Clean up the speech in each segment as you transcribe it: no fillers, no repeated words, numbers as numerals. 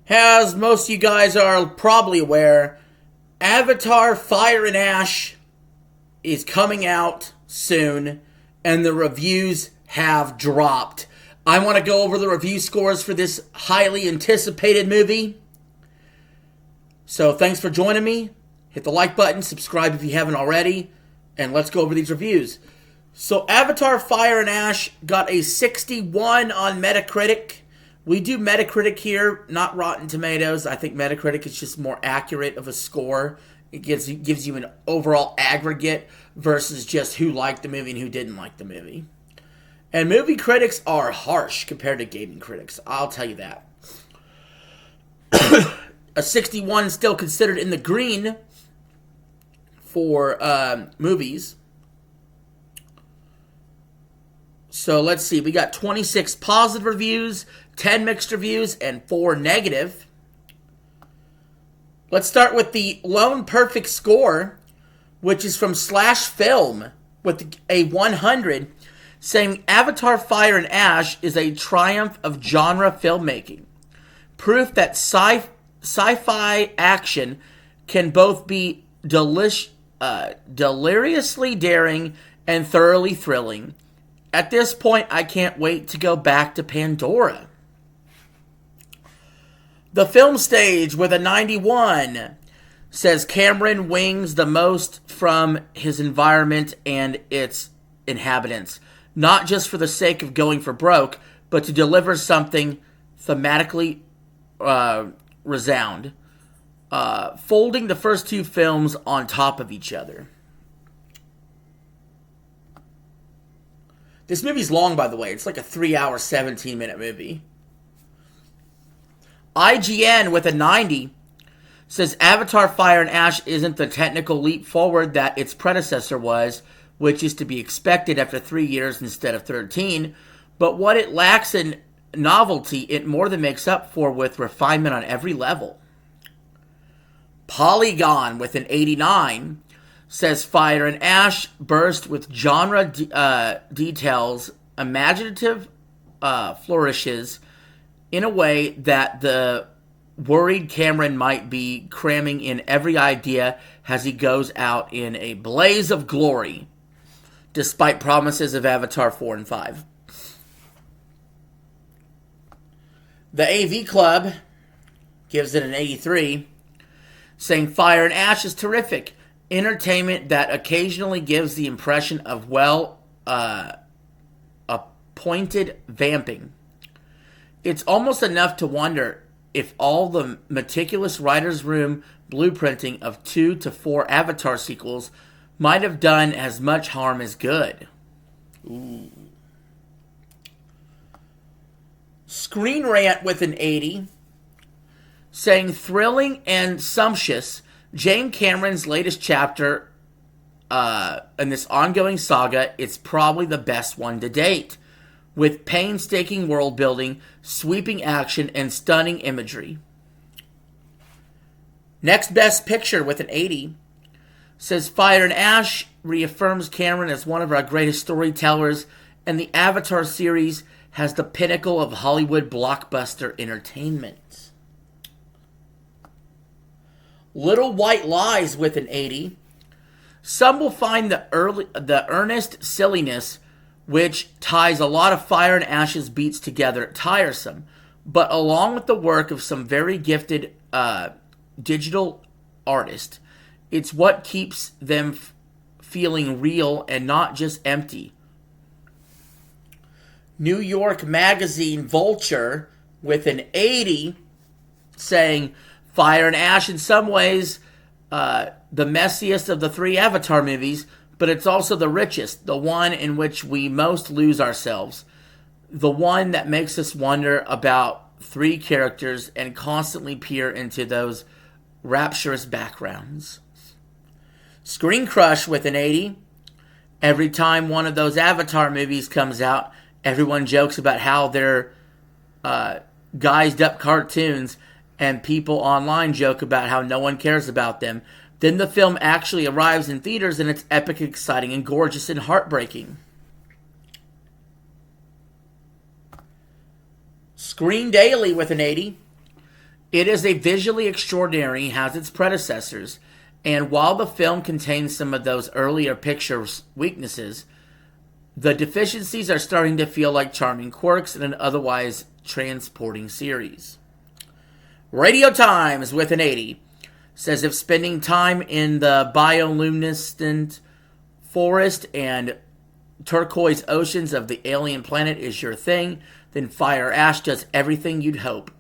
As most of you guys are probably aware, Avatar Fire and Ash is coming out soon, and the reviews have dropped. I want to go over the review scores for this highly anticipated movie. So thanks for joining me. Hit the like button, subscribe if you haven't already, and let's go over these reviews. So Avatar Fire and Ash got a 61 on Metacritic. We do Metacritic here, not Rotten Tomatoes. I think Metacritic is just more accurate of a score. It gives you an overall aggregate versus just who liked the movie and who didn't like the movie. And movie critics are harsh compared to gaming critics. I'll tell you that. A 61 is still considered in the green for movies. So let's see. We got 26 positive reviews, 10 mixed reviews, and 4 negative. Let's start with the Lone Perfect score, which is from Slash Film with a 100, saying Avatar Fire and Ash is a triumph of genre filmmaking. Proof that sci-fi action can both be deliriously daring and thoroughly thrilling. At this point, I can't wait to go back to Pandora. The Film Stage with a 91 says Cameron wings the most from his environment and its inhabitants, not just for the sake of going for broke, but to deliver something thematically resound, folding the first two films on top of each other. This movie's long, by the way. It's like a 3-hour, 17-minute movie. IGN with a 90 says Avatar Fire and Ash isn't the technical leap forward that its predecessor was, which is to be expected after 3 years instead of 13, but what it lacks in novelty, it more than makes up for with refinement on every level. Polygon with an 89 says Fire and Ash burst with genre details, imaginative flourishes, in a way that the worried Cameron might be cramming in every idea as he goes out in a blaze of glory, despite promises of Avatar 4 and 5. The AV Club gives it an 83, saying Fire and Ash is terrific. Entertainment that occasionally gives the impression of appointed vamping. It's almost enough to wonder if all the meticulous writer's room blueprinting of 2 to 4 Avatar sequels might have done as much harm as good. Ooh. Screen Rant with an 80, saying thrilling and sumptuous, James Cameron's latest chapter in this ongoing saga is probably the best one to date, with painstaking world building, sweeping action, and stunning imagery. Next Best Picture with an 80 says Fire and Ash reaffirms Cameron as one of our greatest storytellers, and the Avatar series has the pinnacle of Hollywood blockbuster entertainment. Little White Lies with an 80. Some will find the earnest silliness, which ties a lot of Fire and Ash's beats together, tiresome. But along with the work of some very gifted digital artists, it's what keeps them feeling real and not just empty. New York Magazine Vulture with an 80 saying Fire and Ash in some ways the messiest of the 3 Avatar movies, but it's also the richest, the one in which we most lose ourselves, the one that makes us wonder about 3 characters and constantly peer into those rapturous backgrounds. Screen Crush with an 80. Every time one of those Avatar movies comes out, everyone jokes about how they're guised up cartoons, and people online joke about how no one cares about them. Then the film actually arrives in theaters and it's epic, exciting, and gorgeous and heartbreaking. Screen Daily with an 80. It is a visually extraordinary, has its predecessors, and while the film contains some of those earlier pictures' weaknesses, the deficiencies are starting to feel like charming quirks in an otherwise transporting series. Radio Times with an 80 says if spending time in the bioluminescent forest and turquoise oceans of the alien planet is your thing, then Fire Ash does everything you'd hope.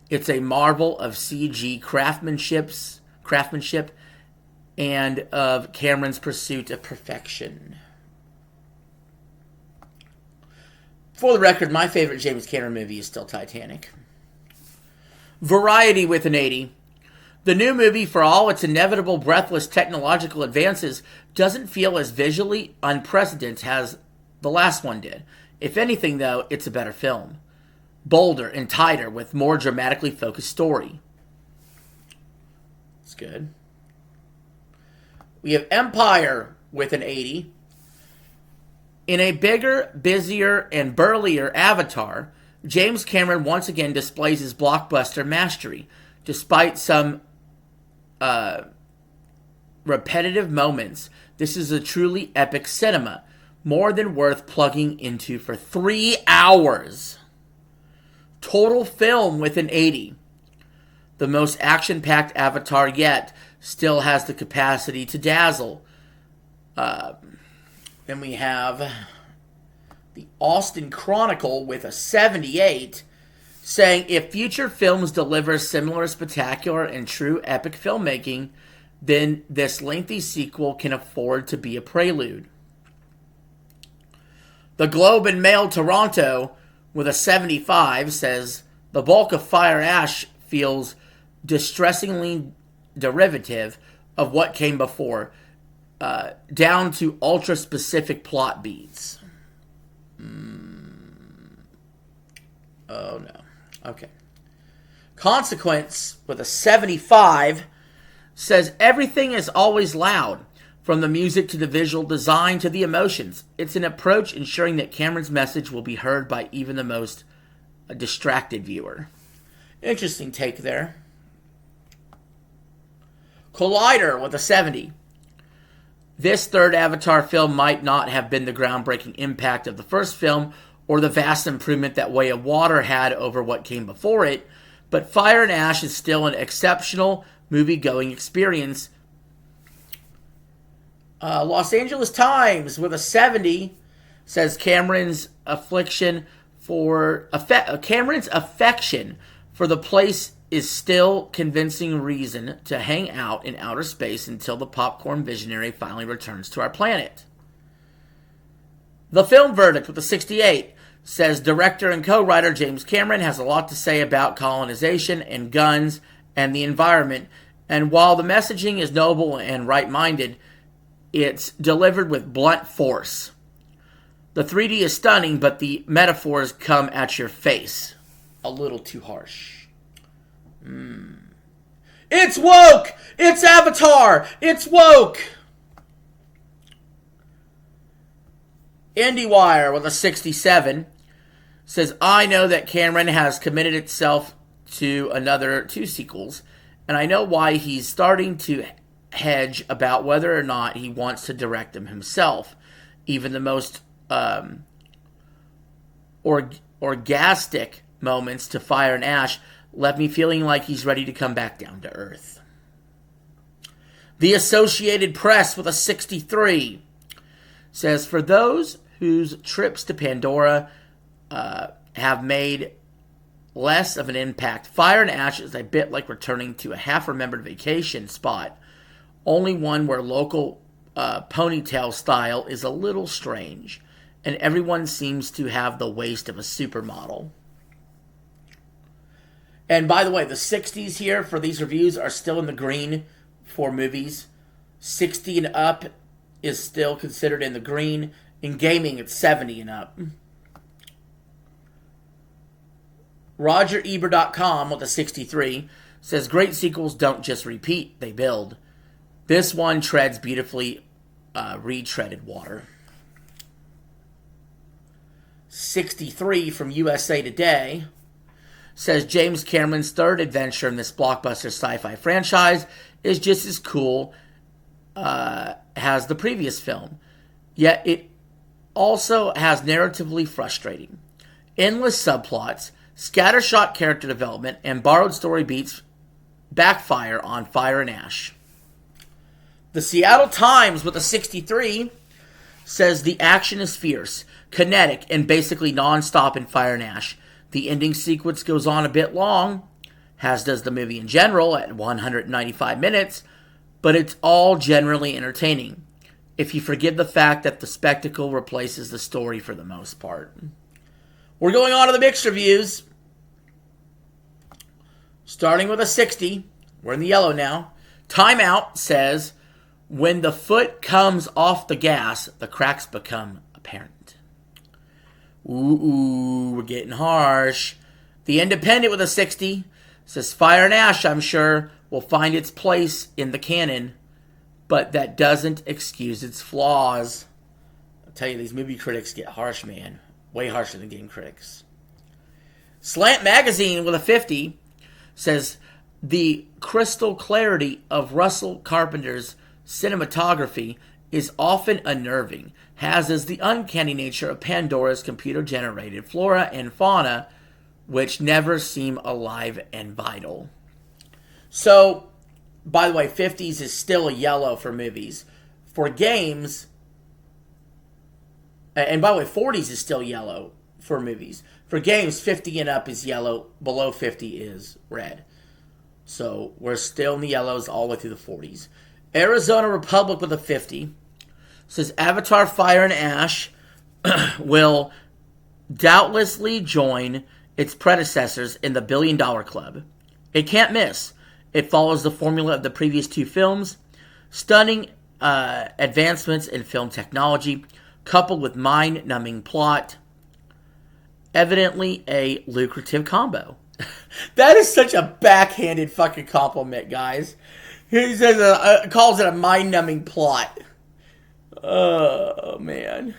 It's a marvel of CG craftsmanship and of Cameron's pursuit of perfection. For the record, my favorite James Cameron movie is still Titanic. Variety with an 80. The new movie, for all its inevitable breathless technological advances, doesn't feel as visually unprecedented as the last one did. If anything, though, it's a better film. Bolder and tighter with more dramatically focused story. It's good. We have Empire with an 80. In a bigger, busier, and burlier Avatar, James Cameron once again displays his blockbuster mastery. Despite some repetitive moments, this is a truly epic cinema, more than worth plugging into for 3 hours. Total film with an 80. The most action-packed Avatar yet still has the capacity to dazzle. Then we have the Austin Chronicle with a 78, saying if future films deliver similar spectacular and true epic filmmaking, then this lengthy sequel can afford to be a prelude. The Globe and Mail Toronto with a 75 says the bulk of Fire Ash feels distressingly derivative of what came before, down to ultra-specific plot beats. Oh, no. Okay. Consequence, with a 75, says everything is always loud, from the music to the visual design to the emotions. It's an approach ensuring that Cameron's message will be heard by even the most distracted viewer. Interesting take there. Collider with a 70. This third Avatar film might not have been the groundbreaking impact of the first film or the vast improvement that Way of Water had over what came before it, but Fire and Ash is still an exceptional movie-going experience. Los Angeles Times with a 70 says Cameron's affection for the place is still convincing reason to hang out in outer space until the popcorn visionary finally returns to our planet. The Film Verdict with a 68 says director and co-writer James Cameron has a lot to say about colonization and guns and the environment, and while the messaging is noble and right-minded, it's delivered with blunt force. The 3D is stunning, but the metaphors come at your face a little too harsh. It's woke! It's Avatar! It's woke! IndieWire with a 67 says, I know that Cameron has committed itself to another 2 sequels, and I know why he's starting to hedge about whether or not he wants to direct them himself. Even the most orgastic moments to Fire and Ash left me feeling like he's ready to come back down to earth. The Associated Press with a 63 says, for those whose trips to Pandora have made less of an impact, Fire and Ash is a bit like returning to a half-remembered vacation spot, only one where local ponytail style is a little strange, and everyone seems to have the waist of a supermodel. And by the way, the 60s here for these reviews are still in the green for movies. 60 and up is still considered in the green. In gaming, it's 70 and up. RogerEbert.com with a 63 says, great sequels don't just repeat, they build. This one treads beautifully retreaded water. 63 from USA Today says James Cameron's third adventure in this blockbuster sci-fi franchise is just as cool as the previous film, yet it also has narratively frustrating, endless subplots, scattershot character development, and borrowed story beats backfire on Fire and Ash. The Seattle Times with a 63 says the action is fierce, kinetic, and basically non-stop in Fire and Ash. The ending sequence goes on a bit long, as does the movie in general at 195 minutes, but it's all generally entertaining, if you forgive the fact that the spectacle replaces the story for the most part. We're going on to the mixed reviews. Starting with a 60. We're in the yellow now. Time Out says, when the foot comes off the gas, the cracks become apparent. Ooh, we're getting harsh. The Independent with a 60 says, Fire and Ash, I'm sure, will find its place in the canon, but that doesn't excuse its flaws. I'll tell you, these movie critics get harsh, man. Way harsher than game critics. Slant Magazine with a 50 says, the crystal clarity of Russell Carpenter's cinematography is often unnerving, as is the uncanny nature of Pandora's computer-generated flora and fauna, which never seem alive and vital. So, by the way, 50s is still a yellow for movies. For games, and by the way, 40s is still yellow for movies. For games, 50 and up is yellow, below 50 is red. So, we're still in the yellows all the way through the 40s. Arizona Republic with a 50 says Avatar Fire and Ash will doubtlessly join its predecessors in the $1 billion club. It can't miss. It follows the formula of the previous two films. Stunning advancements in film technology, coupled with mind-numbing plot. Evidently a lucrative combo. That is such a backhanded fucking compliment, guys. He says calls it a mind-numbing plot. Oh, man.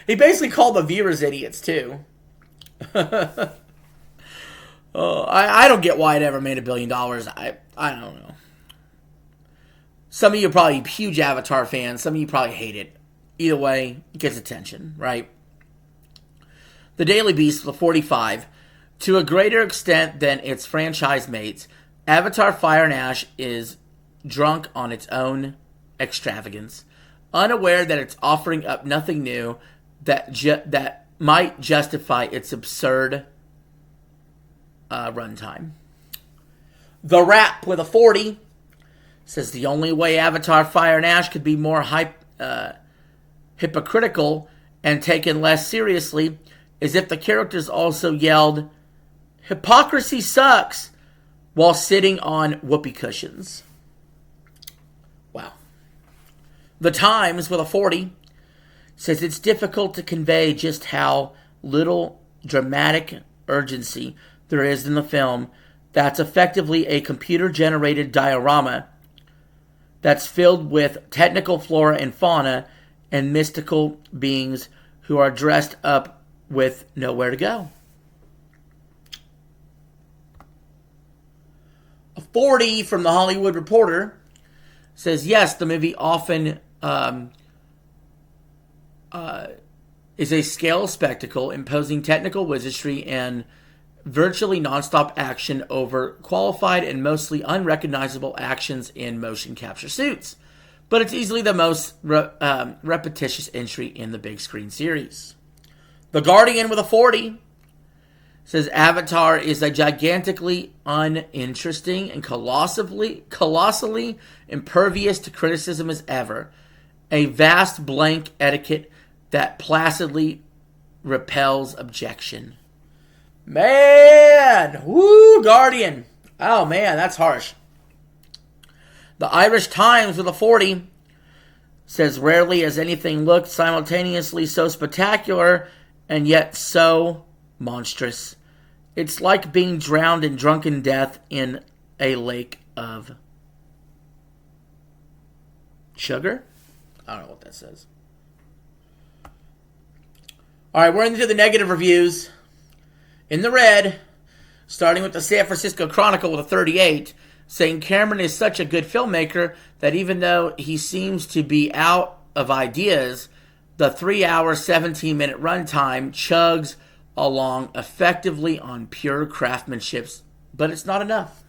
He basically called the viewers idiots, too. I don't get why it ever made $1 billion. I don't know. Some of you are probably huge Avatar fans. Some of you probably hate it. Either way, it gets attention, right? The Daily Beast, the 45. To a greater extent than its franchise mates, Avatar Fire and Ash is drunk on its own extravagance, unaware that it's offering up nothing new that might justify its absurd runtime. The Rap with a 40 says the only way Avatar Fire and Ash could be more hypocritical and taken less seriously is if the characters also yelled, "Hypocrisy sucks," while sitting on whoopee cushions. Wow. The Times with a 40 says it's difficult to convey just how little dramatic urgency there is in the film that's effectively a computer-generated diorama that's filled with technical flora and fauna and mystical beings who are dressed up with nowhere to go. A 40 from the Hollywood Reporter says, yes, the movie often is a scale spectacle imposing technical wizardry and virtually nonstop action over qualified and mostly unrecognizable actions in motion capture suits. But it's easily the most repetitious entry in the big screen series. The Guardian with a 40 says Avatar is a gigantically uninteresting and colossally impervious to criticism as ever. A vast blank etiquette that placidly repels objection. Man! Woo, Guardian. Oh, man, that's harsh. The Irish Times with a 40 says rarely has anything looked simultaneously so spectacular and yet so monstrous. It's like being drowned in drunken death in a lake of sugar? I don't know what that says. Alright, we're into the negative reviews. In the red, starting with the San Francisco Chronicle with a 38, saying Cameron is such a good filmmaker that even though he seems to be out of ideas, the 3-hour, 17-minute runtime chugs along effectively on pure craftsmanship, but it's not enough.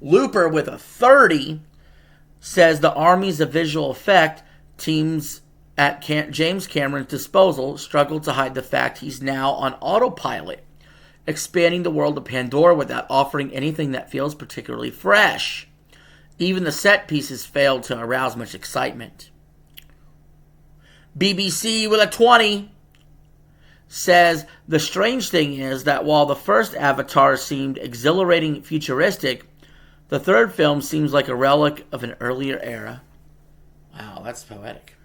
Looper with a 30 says the armies of visual effect teams at James Cameron's disposal struggle to hide the fact he's now on autopilot, expanding the world of Pandora without offering anything that feels particularly fresh. Even the set pieces failed to arouse much excitement. BBC with a 20 says the strange thing is that while the first Avatar seemed exhilarating and futuristic, the third film seems like a relic of an earlier era. Wow, that's poetic.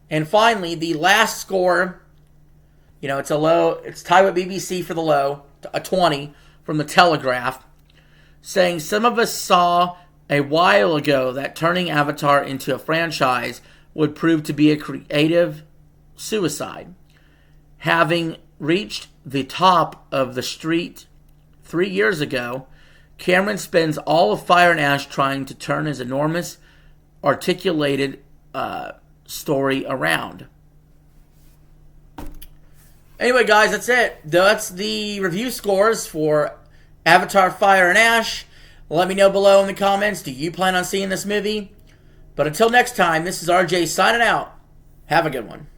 And finally, the last score, it's a low, it's tied with BBC for the low, a 20 from the Telegraph, saying some of us saw a while ago that turning Avatar into a franchise would prove to be a creative suicide. Having reached the top of the street 3 years ago, Cameron spends all of Fire and Ash trying to turn his enormous, articulated story around. Anyway, guys, that's it. That's the review scores for Avatar Fire and Ash. Let me know below in the comments, do you plan on seeing this movie? But until next time, this is RJ signing out. Have a good one.